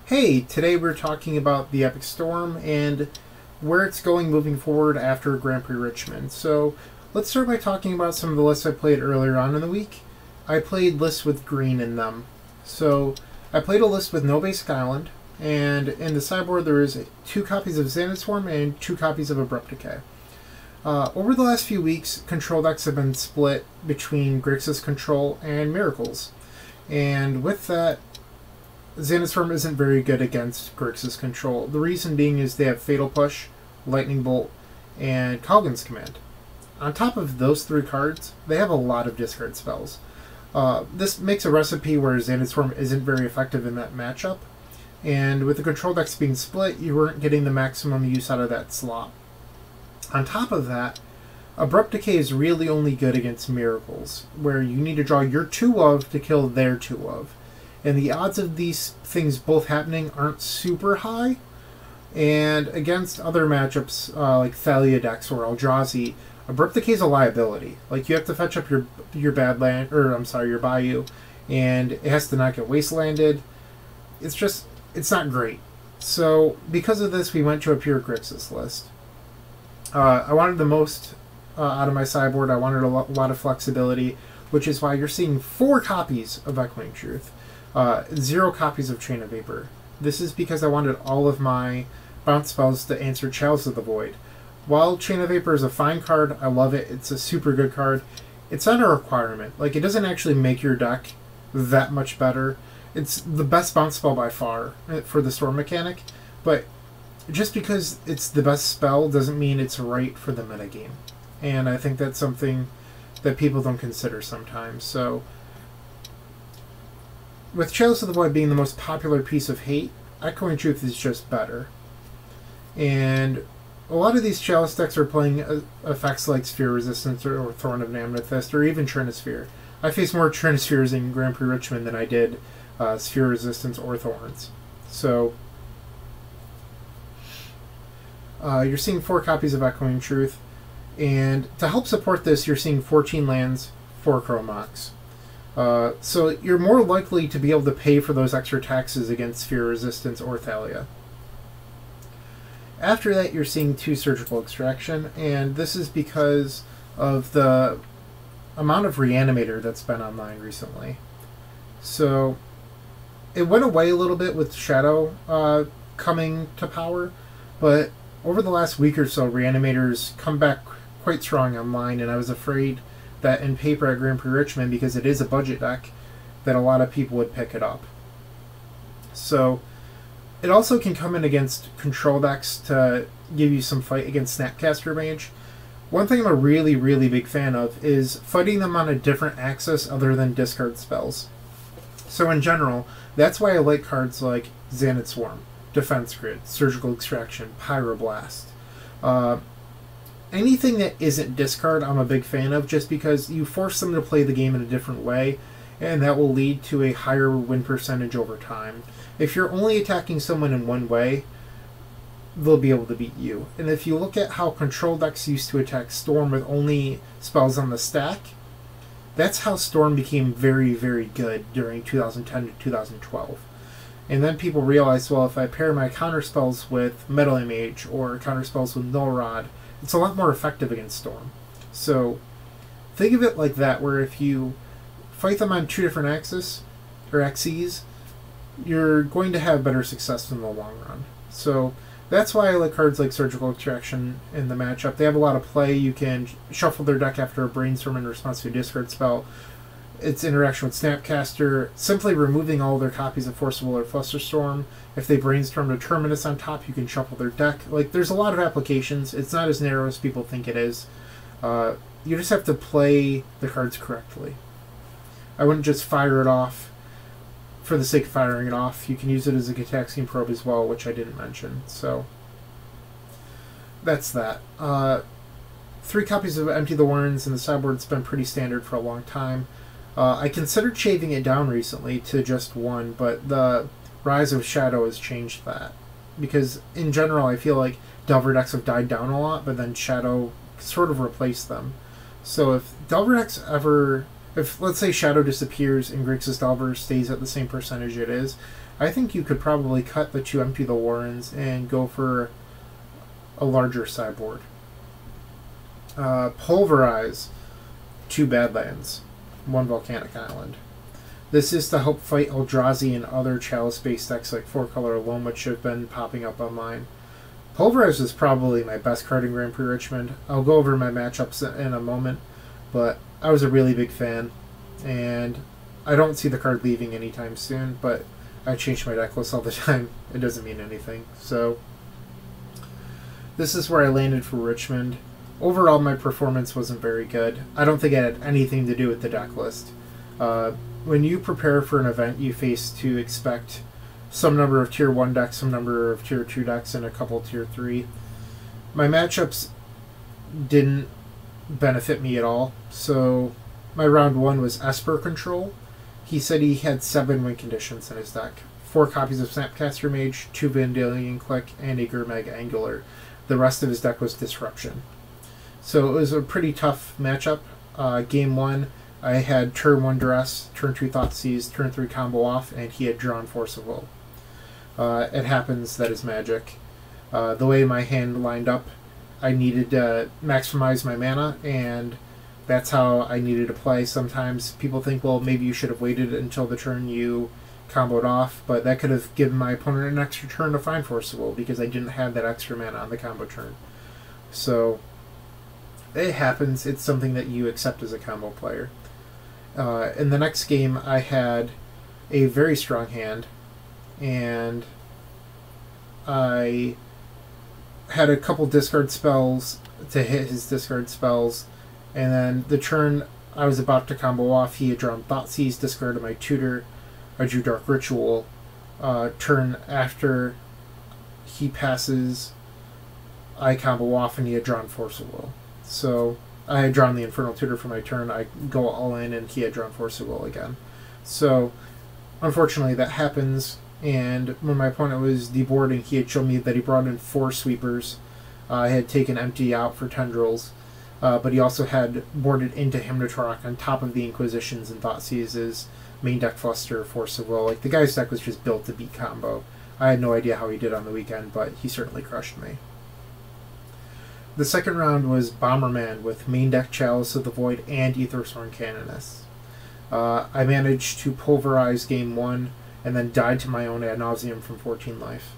Hey, today we're talking about the Epic Storm and where it's going moving forward after Grand Prix Richmond. So let's start by talking about some of the lists I played earlier on in the week. I played lists with green in them. So I played a list with no basic island, and in the sideboard there is 2 copies of Xanadu Swarm and 2 copies of Abrupt Decay. Over the last few weeks, control decks have been split between Grixis Control and Miracles. And with that, Xanadu Swarm isn't very good against Grixis Control. The reason being is they have Fatal Push, Lightning Bolt, and Coggan's Command. On top of those 3 cards, they have a lot of discard spells. This makes a recipe where Xanadu Swarm isn't very effective in that matchup, and with the control decks being split, you weren't getting the maximum use out of that slot. On top of that, Abrupt Decay is really only good against Miracles, where you need to draw your 2 of to kill their 2 of. And the odds of these things both happening aren't super high. And against other matchups like Thalia decks or Eldrazi, Abrupt Decay is a liability. Like, you have to fetch up your Badland, or I'm sorry, your Bayou, and it has to not get wastelanded. It's not great. So because of this, we went to a pure Grixis list. I wanted the most out of my sideboard. I wanted a lot of flexibility, which is why you're seeing 4 copies of Echoing Truth. 0 copies of Chain of Vapor. This is because I wanted all of my bounce spells to answer Chalice of the Void. While Chain of Vapor is a fine card, I love it, it's a super good card, it's not a requirement. Like, it doesn't actually make your deck that much better. It's the best bounce spell by far for the Storm mechanic, but just because it's the best spell doesn't mean it's right for the metagame. And I think that's something that people don't consider sometimes. So with Chalice of the Void being the most popular piece of hate, Echoing Truth is just better. And a lot of these Chalice decks are playing effects like Sphere Resistance or Thorn of Amethyst or even Trinisphere. I faced more Trinispheres in Grand Prix Richmond than I did Sphere Resistance or Thorns. So you're seeing 4 copies of Echoing Truth. And to help support this, you're seeing 14 lands, 4 Chromox. So you're more likely to be able to pay for those extra taxes against Sphere Resistance or Thalia. After that, you're seeing 2 Surgical Extraction, and this is because of the amount of Reanimator that's been online recently. So it went away a little bit with Shadow coming to power, but over the last week or so, Reanimators come back quite strong online, and I was afraid that in paper at Grand Prix Richmond, because it is a budget deck, that a lot of people would pick it up. So it also can come in against control decks to give you some fight against Snapcaster Mage. One thing I'm a really, really big fan of is fighting them on a different axis other than discard spells. So in general, that's why I like cards like Xanadu Swarm, Defense Grid, Surgical Extraction, Pyroblast. Anything that isn't discard, I'm a big fan of, just because you force them to play the game in a different way, and that will lead to a higher win percentage over time. If you're only attacking someone in one way, they'll be able to beat you. And if you look at how control decks used to attack Storm with only spells on the stack, that's how Storm became very, very good during 2010 to 2012. And then people realized, well, if I pair my counter spells with Metal Mage or counter spells with Null Rod, it's a lot more effective against Storm. So think of it like that, where if you fight them on 2 different axes, or axes, you're going to have better success in the long run. So that's why I like cards like Surgical Extraction in the matchup. They have a lot of play. You can shuffle their deck after a Brainstorm in response to a discard spell. Its interaction with Snapcaster, simply removing all their copies of Forcible or Flusterstorm. If they brainstorm a Terminus on top, you can shuffle their deck. Like, there's a lot of applications. It's not as narrow as people think it is. You just have to play the cards correctly. I wouldn't just fire it off for the sake of firing it off. You can use it as a Gitaxian Probe as well, which I didn't mention. So that's that. 3 copies of Empty the Warrens in the sideboard's been pretty standard for a long time. I considered shaving it down recently to just 1, but the Rise of Shadow has changed that. Because in general, I feel like Delver decks have died down a lot, but then Shadow sort of replaced them. So if Delver decks ever if, let's say, Shadow disappears and Grixis Delver stays at the same percentage it is, I think you could probably cut the 2 Empty the Warrens and go for a larger sideboard. Pulverize, 2 Badlands, 1 Volcanic Island. This is to help fight Eldrazi and other Chalice-based decks like 4-color Loam, which have been popping up online. Pulverize is probably my best card in Grand Prix Richmond. I'll go over my matchups in a moment, but I was a really big fan, and I don't see the card leaving anytime soon, but I change my deck list all the time. It doesn't mean anything. So this is where I landed for Richmond. Overall, my performance wasn't very good. I don't think it had anything to do with the deck list. When you prepare for an event, you face to expect some number of Tier 1 decks, some number of Tier 2 decks, and a couple Tier 3. My matchups didn't benefit me at all. So my round 1 was Esper Control. He said he had 7 win conditions in his deck. 4 copies of Snapcaster Mage, 2 Vandalion Click, and a Gurmag Angular. The rest of his deck was Disruption. So it was a pretty tough matchup. Game 1, I had turn 1 Duress, turn 2 Thoughtseize, turn 3 Combo Off, and he had drawn Force of Will. It happens, that is magic. The way my hand lined up, I needed to maximize my mana, and that's how I needed to play. Sometimes people think, well, maybe you should have waited until the turn you comboed off, but that could have given my opponent an extra turn to find Force of Will, because I didn't have that extra mana on the combo turn. So it happens. It's something that you accept as a combo player. In the next game, I had a very strong hand, and I had a couple discard spells to hit his discard spells, and then the turn I was about to combo off, he had drawn Thoughtseize, discarded my tutor, I drew Dark Ritual. Turn after he passes, I combo off, and he had drawn Force of Will. So I had drawn the Infernal Tutor for my turn, I go all in, and he had drawn Force of Will again. So unfortunately that happens, and when my opponent was deboarding, he had shown me that he brought in 4 sweepers. I had taken Empty out for Tendrils, but he also had boarded into Hymnotorok on top of the Inquisitions and Thoughtseizes, main deck Fluster, Force of Will. Like, the guy's deck was just built to beat combo. I had no idea how he did on the weekend, but he certainly crushed me. The second round was Bomberman with main deck Chalice of the Void and Aethersworn Canoness. I managed to pulverize game 1 and then died to my own ad nauseum from 14 life.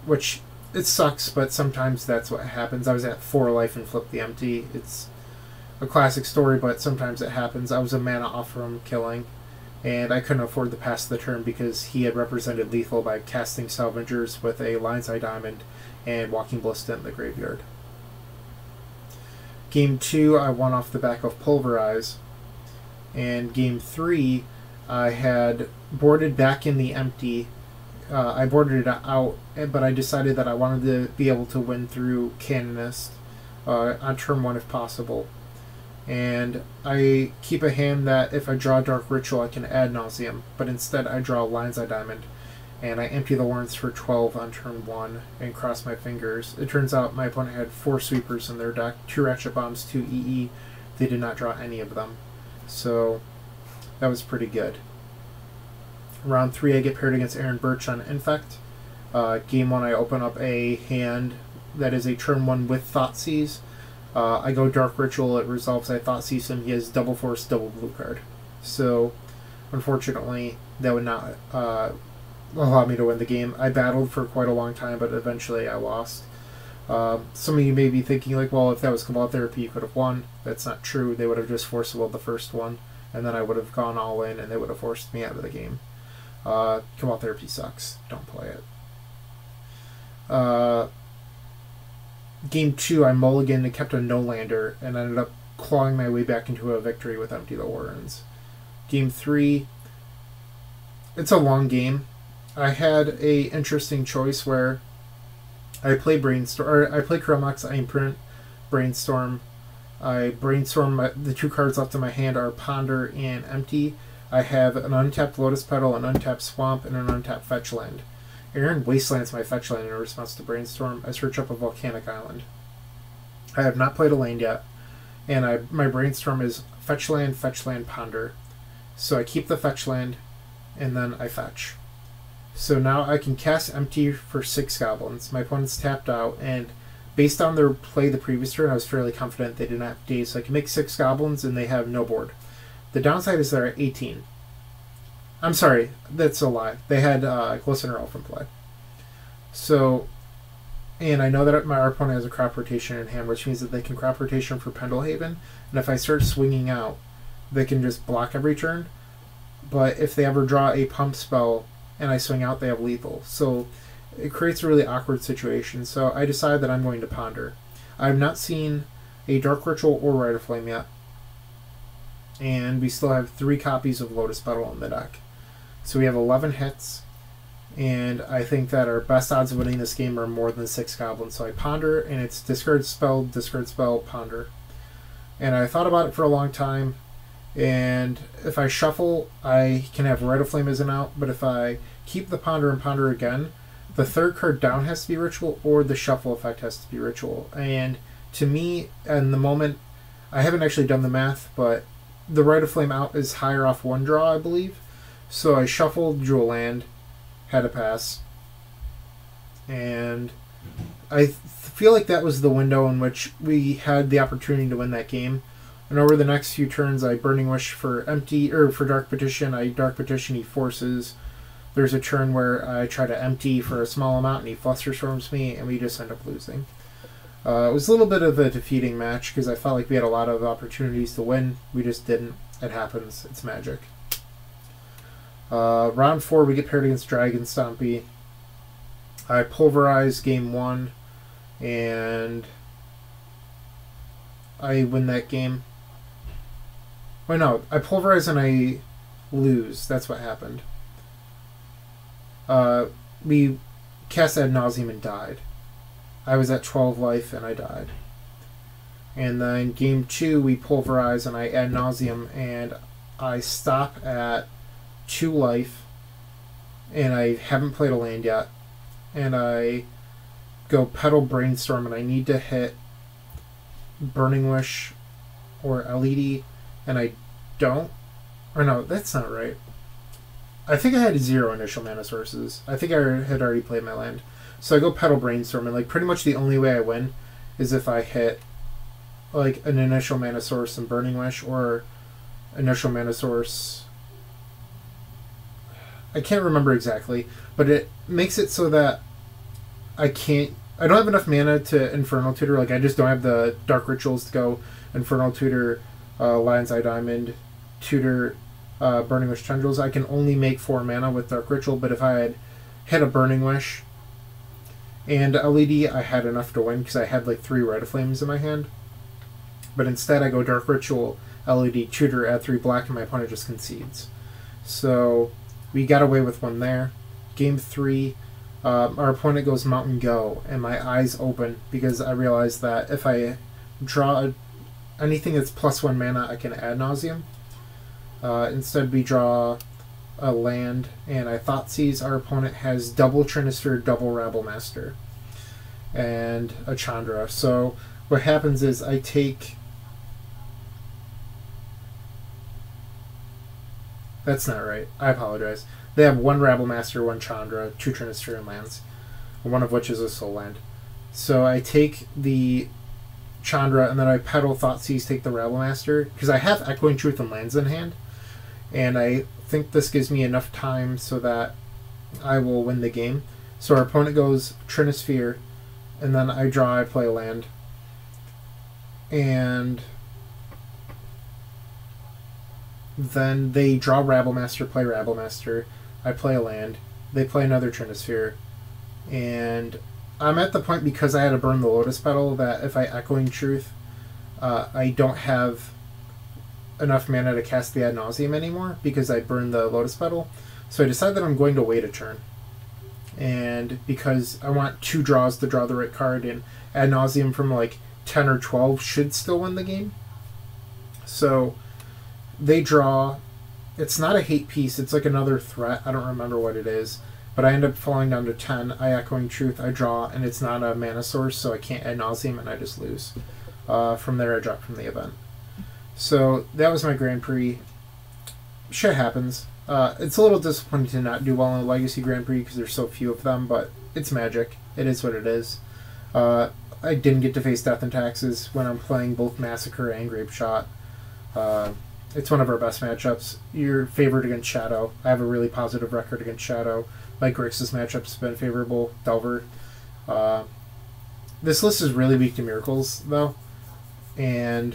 Which, it sucks, but sometimes that's what happens. I was at 4 life and flipped the empty. It's a classic story, but sometimes it happens. I was a mana off from killing, and I couldn't afford to pass the turn because he had represented lethal by casting Salvagers with a Lion's Eye Diamond and Walking Ballista in the graveyard. Game 2, I won off the back of Pulverize, and Game 3, I had boarded back in the empty. I boarded it out, but I decided that I wanted to be able to win through Canonist on turn 1 if possible. And I keep a hand that if I draw Dark Ritual, I can ad nauseum, but instead I draw Lion's Eye Diamond, and I empty the Warrens for 12 on turn 1 and cross my fingers. It turns out my opponent had 4 sweepers in their deck, 2 Ratchet Bombs, 2 EE. They did not draw any of them, so that was pretty good. Round 3, I get paired against Aaron Birch on Infect. Game 1, I open up a hand that is a turn 1 with Thoughtseize. I go Dark Ritual, it resolves, I Thoughtseize him, he has double force, double blue card. So, unfortunately, that would not allow me to win the game. I battled for quite a long time, but eventually I lost. Some of you may be thinking, like, well, if that was Cabal Therapy, you could have won. That's not true. They would have just force willed the first one, and then I would have gone all in, and they would have forced me out of the game. Cabal Therapy sucks. Don't play it. Game 2, I mulliganed and kept a no-lander, and ended up clawing my way back into a victory with Empty the Warrens. Game 3, it's a long game. I had a interesting choice where I play Brainstorm, or I play Chromox, I imprint Brainstorm. I brainstorm the 2 cards left in my hand are Ponder and Empty. I have an untapped Lotus Petal, an untapped Swamp, and an untapped Fetch Land. Aaron wastelands my Fetch Land in response to Brainstorm. I search up a Volcanic Island. I have not played a land yet, and my Brainstorm is Fetch Land, Ponder. So I keep the Fetch Land, and then I fetch. So now I can cast Empty for 6 goblins. My opponent's tapped out, and based on their play the previous turn, I was fairly confident they didn't have days, so I can make 6 goblins and they have no board. The downside is they're at 18. I'm sorry, that's a lie. They had Glistener Elf in play. So, and I know that my opponent has a crop rotation in hand, which means that they can crop rotation for Pendlehaven, and if I start swinging out, they can just block every turn. But if they ever draw a pump spell and I swing out, they have lethal. So it creates a really awkward situation. So I decide that I'm going to ponder. I have not seen a Dark Ritual or Rite of Flame yet. And we still have 3 copies of Lotus Petal in the deck. So we have 11 hits. And I think that our best odds of winning this game are more than 6 goblins. So I ponder, and it's discard spell, ponder. And I thought about it for a long time. And if I shuffle, I can have Rite of Flame as an out. But if I keep the ponder and ponder again, the 3rd card down has to be ritual, or the shuffle effect has to be ritual. And to me, in the moment, I haven't actually done the math, but the Rite of Flame out is higher off 1 draw, I believe. So I shuffled, drew a land, had a pass. And I feel like that was the window in which we had the opportunity to win that game. And over the next few turns, I Burning Wish for Empty, or for Dark Petition. I Dark Petition, he forces. There's a turn where I try to Empty for a small amount, and he Flusterstorms me, and we just end up losing. It was a little bit of a defeating match, because I felt like we had a lot of opportunities to win. We just didn't. It happens. It's Magic. Round 4, we get paired against Dragon Stompy. I pulverize game 1, and I win that game. Wait, no, I pulverize and I lose. That's what happened. We cast Ad Nauseam and died. I was at 12 life and I died. And then game 2, we pulverize and I Ad Nauseam and I stop at 2 life, and I haven't played a land yet. And I go Petal Brainstorm, and I need to hit Burning Wish or LED, and I don't. Or no, that's not right. I think I had 0 initial mana sources. I think I had already played my land. So I go Petal Brainstorm, and like pretty much the only way I win is if I hit like an initial mana source and Burning Wish, or initial mana source. I can't remember exactly, but it makes it so that I don't have enough mana to Infernal Tutor. Like, I just don't have the Dark Rituals to go Infernal Tutor, Lion's Eye Diamond, Tutor, Burning Wish Tendrils. I can only make 4 mana with Dark Ritual, but if I had hit a Burning Wish and LED, I had enough to win because I had like 3 Rite of Flames in my hand. But instead, I go Dark Ritual, LED, Tutor, add 3 black, and my opponent just concedes. So we got away with 1 there. Game 3, our opponent goes Mountain Go, and my eyes open because I realized that if I draw anything that's +1 mana, I can Ad Nauseam. Instead, we draw a land, and I Thoughtseize. Our opponent has double Trinister, double Rabblemaster, and a Chandra. So what happens is I take... That's not right. I apologize. They have 1 Rabblemaster, 1 Chandra, 2 Trinister and lands, one of which is a soul land. So I take the Chandra, and then I Petal Thoughtseize, take the Rabblemaster, because I have Echoing Truth and lands in hand, and I think this gives me enough time so that I will win the game. So our opponent goes Trinisphere, and then I draw, I play a land, and then they draw Rabblemaster, play Rabblemaster, I play a land, they play another Trinisphere, and I'm at the point, because I had to burn the Lotus Petal, that if I Echoing Truth, I don't have enough mana to cast the Ad Nauseam anymore, because I burned the Lotus Petal. So I decided that I'm going to wait a turn. And because I want 2 draws to draw the right card, and Ad Nauseam from like 10 or 12 should still win the game. So they draw. It's not a hate piece, it's like another threat. I don't remember what it is. But I end up falling down to 10. I Echoing Truth, I draw, and it's not a mana source, so I can't Ad Nauseam, and I just lose. From there, I drop from the event. So that was my Grand Prix. Shit happens. It's a little disappointing to not do well in the Legacy Grand Prix because there's so few of them, but it's Magic. It is what it is. I didn't get to face Death and Taxes when I'm playing both Massacre and Grape Shot. It's one of our best matchups. You're favored against Shadow. I have a really positive record against Shadow. Mike Grix's matchup's been favorable. Delver. This list is really weak to Miracles, though. And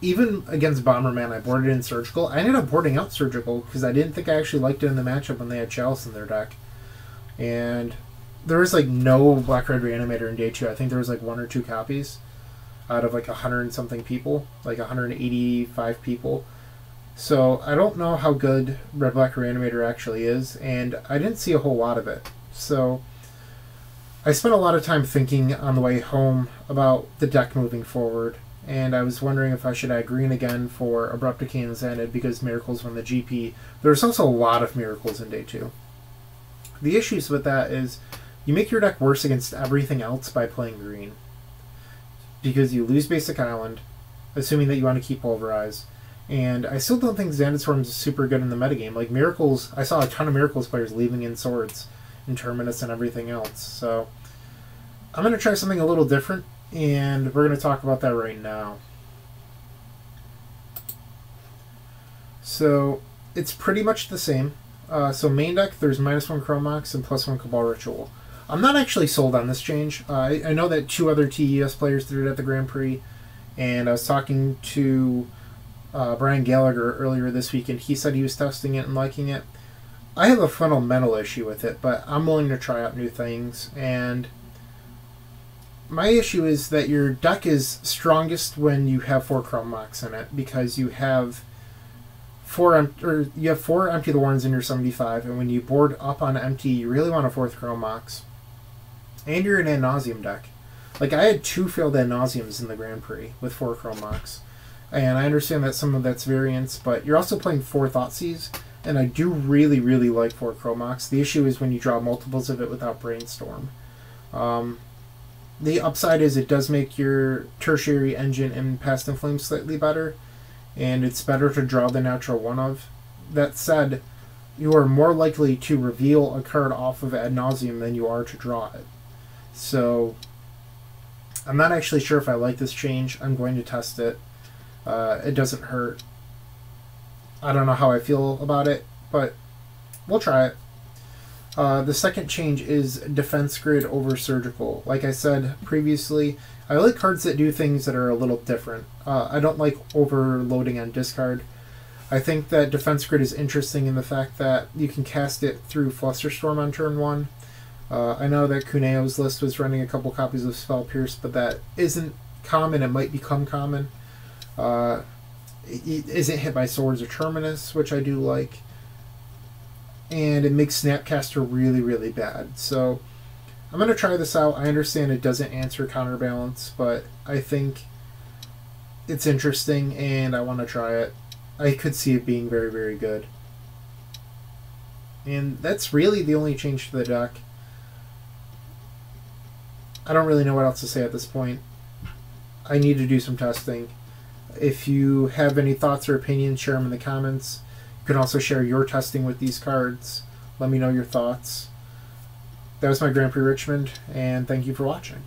even against Bomberman, I boarded in Surgical. I ended up boarding out Surgical because I didn't think I actually liked it in the matchup when they had Chalice in their deck. And there was like no Black Red Reanimator in day 2. I think there was like 1 or 2 copies out of like 100 and something people, like 185 people. So I don't know how good Red Black Reanimator actually is, and I didn't see a whole lot of it. So I spent a lot of time thinking on the way home about the deck moving forward, and I was wondering if I should add green again for Abrupt Decay and Xanad because Miracles won the GP. There's also a lot of Miracles in day 2. The issues with that is you make your deck worse against everything else by playing green, because you lose Basic Island, assuming that you want to keep Pulverize. And I still don't think Xanad Storm is super good in the metagame. Like Miracles, I saw a ton of Miracles players leaving in Swords and Terminus and everything else. So I'm going to try something a little different, and we're going to talk about that right now. So it's pretty much the same. So main deck, there's -1 Chromox and +1 Cabal Ritual. I'm not actually sold on this change. I know that 2 other TES players did it at the Grand Prix, and I was talking to Brian Gallagher earlier this week, and he said he was testing it and liking it. I have a fundamental issue with it, but I'm willing to try out new things, and my issue is that your deck is strongest when you have 4 Chromox in it, because you have 4 Empty the Warrens in your 75, and when you board up on empty, you really want a 4th Chromox. And you're an Ad Nauseam deck. Like, I had 2 failed Ad Nauseams in the Grand Prix with 4 Chromox. And I understand that some of that's variance, but you're also playing 4 Thoughtseize, and I do really, really like 4 Chromox. The issue is when you draw multiples of it without Brainstorm. The upside is it does make your tertiary engine in Past and Flame slightly better, and it's better to draw the natural one of. That said, you are more likely to reveal a card off of Ad Nauseam than you are to draw it. So I'm not actually sure if I like this change. I'm going to test it. It doesn't hurt. I don't know how I feel about it, but we'll try it. The second change is Defense Grid over Surgical. Like I said previously, I like cards that do things that are a little different. I don't like overloading on discard. I think that Defense Grid is interesting in the fact that you can cast it through Flusterstorm on turn 1. I know that Kuneo's list was running a couple copies of Spell Pierce, but that isn't common. It might become common. It isn't hit by Swords or Terminus, which I do like. And it makes Snapcaster really, really bad. So I'm going to try this out. I understand it doesn't answer Counterbalance, but I think it's interesting and I want to try it. I could see it being very, very good. And that's really the only change to the deck. I don't really know what else to say at this point. I need to do some testing. If you have any thoughts or opinions, share them in the comments. You can also share your testing with these cards. Let me know your thoughts. That was my Grand Prix Richmond, and thank you for watching.